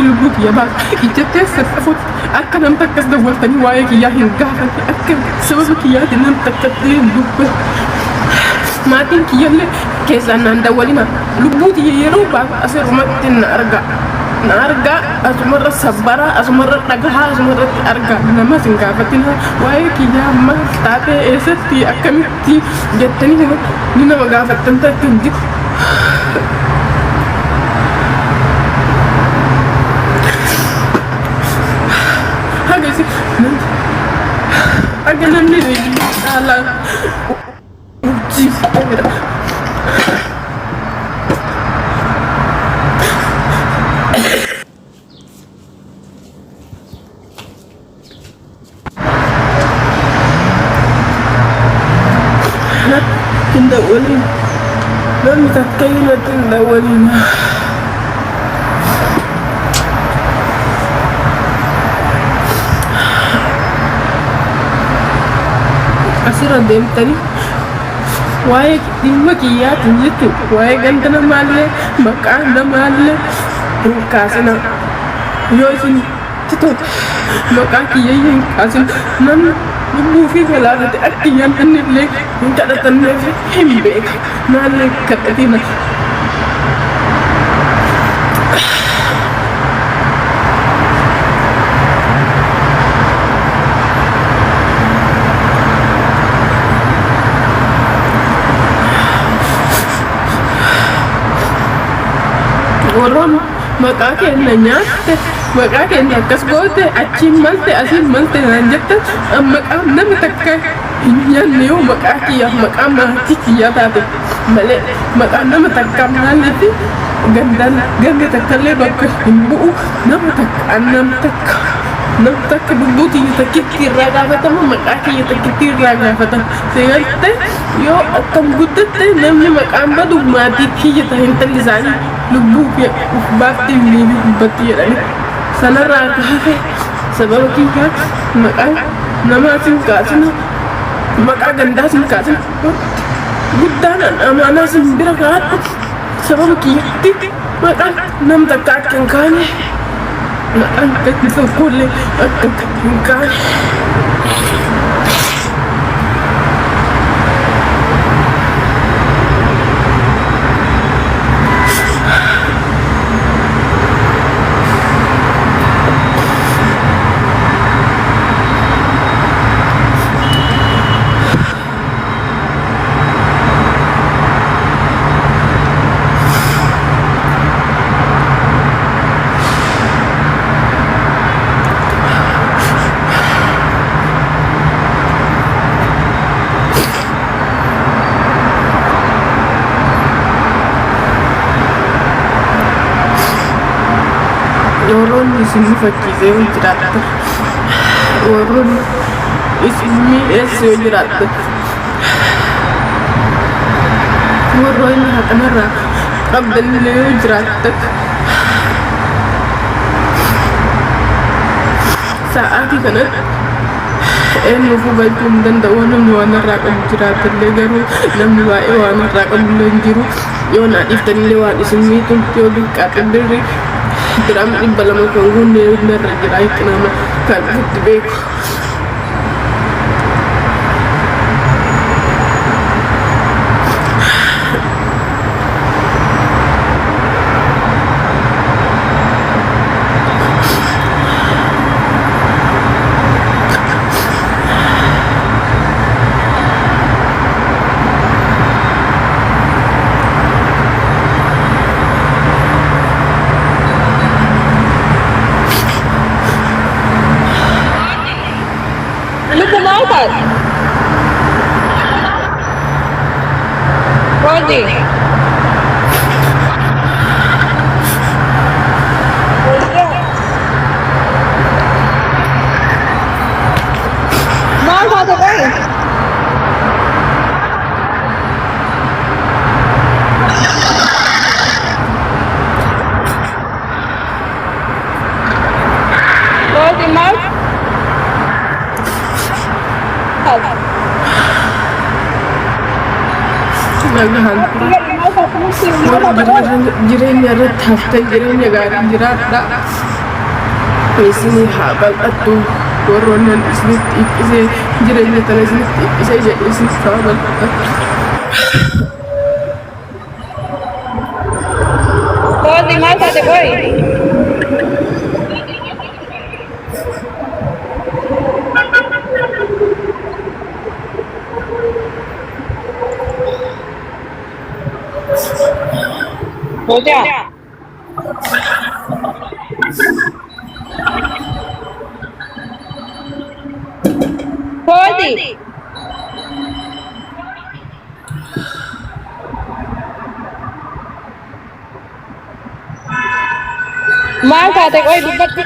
lubbuu kiyya baasa ijjattee sassafuutti akka nam takkas dawwaltanii waa'ee kiyyaa hin gaafate akka sababa kiyyaati nam takkattii hin dubbatu maatiin kiyyallee keessaan naan dawwalina lubbuu kiyya yeroo baasa asirrumatti na argaa asumarra sabbara asumarra dhagahaa asumarratti argaa namas hin gaafatina waa'ee kiyyaa maal taatee eessatti akkamitti jettanii ni nama gaafattan taatti hin jiru. Aga namni ala uji era tinda wali nami takayna tinda wali asira deemtanii waa'ee dhimma kiyyaatiin jechuudha waa'ee ganda namaallee maqaa namaallee hin kaasina yoo isin titoota maqaa kiyyayyee hin kaasina namni lubbuu fi galaafate akka kiyyaan innillee hin kadhatanneef hin beeka naallee kadhatina warroon maqaa keenya nyaatte maqaa keenya akkas goote achiin malte asiin malte naan jettan maqaa nama takka hin nyaanne yoo maqaa kiyyaaf maqaa maatii kiyyaa taate malee maqaa nama takka maalletti ganda takkallee bakka hin bu'u nama takka lubbuu kiyya takkitti irraa gaafatama maqaa kiyya takkitti irraa gaafatama seegalte yoo akkam guddatte namni maqaan badu maatii kiyya tahe intalli isaanii lubbuu fi baaftii fi dubbatti jedhani sanarraa kaafe sababa kiyyaa maqaa namaas hin kaasina maqaa gandaas hin kaasina guddaan amaanaas hin bira kaadhu sababa kiyyaatti maqaan nam takka akka hin kaane maqaan tokkollee akka hin kaane warroon isin fakkiisee yoo jiraatte warroon isin miidheesse yoo jiraatte warroon haqanarraa qabdanillee yoo jiraatte sa'aatii kanatti eenyuuf hubachuu hin danda'u namni waan irraa qabu jiraatellee garuu namni baay'ee waan irraa qabullee hin jiru yoo naa dhiiftanillee waan isin miidhu yoo xiqqaatellee Dirama dhibba lama kan guunne irra jira hiiqinama kan itti beeku. Roddy. Mom, how's it going? Roddy, Mom? Jireenya irratti haftee jireenya gaarii jiraadha. isini haa bal'attu warroonnan isinitti dhiiqqisee jireenya tana isinitti dhiiqqisee jedhe isinis haa bal'atu. Pode mata depois. Pode. Pode. Maal taate qoy dubbatti.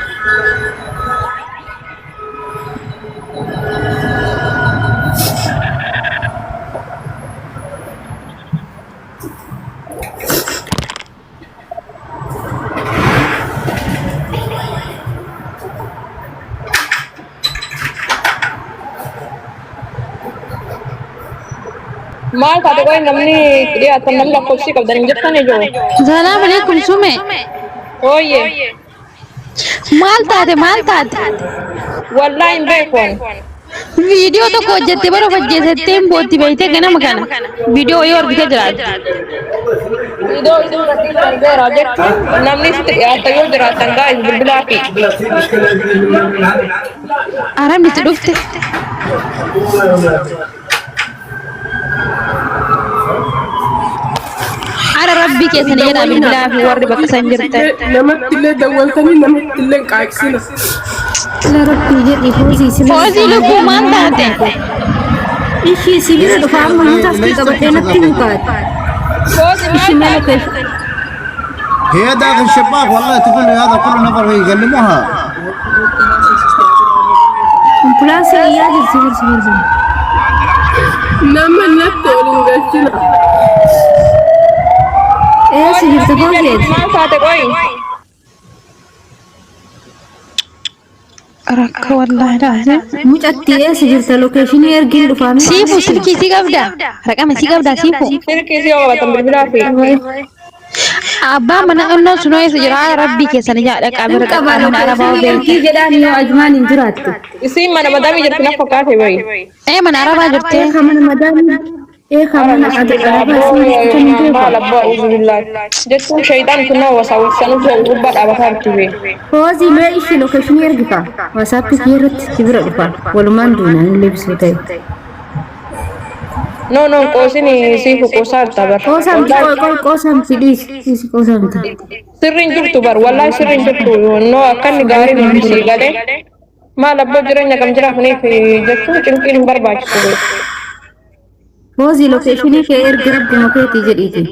Maal taate qoy namni dhiyaatan namni lakkoofsii qabdan hin jettan ijoo. Salaam alaikum sume. Ooyye. Maal taate Wallaahi hin beekon. viidiyoo tokko hojjette bara hojjetettee bootti beeytee ganama kana viidiyoo yoo argite jiraatti. Iddoo isin irratti darbeera jechuun namni sitti dhiyaatan yoo jiraatan gaa'is bilbilaa fi. Aramni itti dhufte. Ara rabbii keessan jedhaa bilbilaa fi warri bakka san jirtan. Namatti illee dawwaltanii namatti illee qaaqsina. Foozii lubbuu maal taate? Ishii sibira dhufa amma nuti as qabatee natti mukaati. Ishii mala keessa. هي داخل الشباك والله تقول لي هذا كل نفر يكلموها. Ambulaansi iyyaa jirti sibir. Nama natti waliin galchina. Sibirta bookeeti. Maal taate qoy. Rakka wallaahi laazim. Mucatti sibirta lokeeshinii ergiin dhufaame. Siifu silkii si qabda. Raqama si qabda siifu. Silkii si yoo qabatan bilbilaa fi. Abbaa mana onnoo sunoo isa jira rabbii keessan jaadha qabira qaqqaabina arabaa beekti. jedhaan yoo ajmaan hin jiraattu. Isin mana madaamii jirti na fakkaate bayi. Mana arabaa jirtee. Mana madaamii. Mana arabaa siin Maal abbaa uzubillahi. Jechuun shayitaan kun nama wasaawwisanuu gubbaa dhaabataa jirti bee. Foozii mee ishii lokeeshinii ergita. Wasaappii irratti sibira dhufa. Walumaan duunaan illee bisoo ta'e. No, qoosini siifu qoosaa jirta bar. Qoosamti dhiisi qoosamti. Sirriin jirtu bar wallaahi sirriin jirtu no akka inni gaariin hin bisii galee. Maal abbaa jireenya kam jiraafniif jechuun cinqiin hin barbaachisu bee. Foozii lokeeshinii kee ergi rabbuma keetii jedhiiti.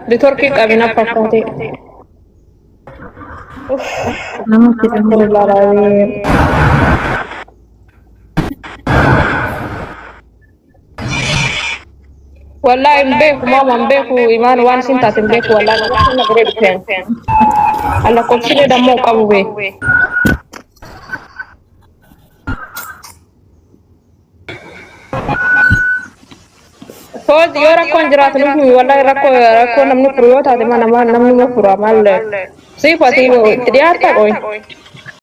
Bitorkii qabina fakkaate. Namatti dhamu. Wallahi hin beeku mama hin beeku imaan waan isin taate hin beeku wallahi na biree dhufeen. Alla kopsilee dammoo qabu bee. Fozi yoo rakkoon jiraatu nuti wallahi rakkoo namni furu yoo taate mana namni ma fura maal siifu ati itti dhiyaata qoy.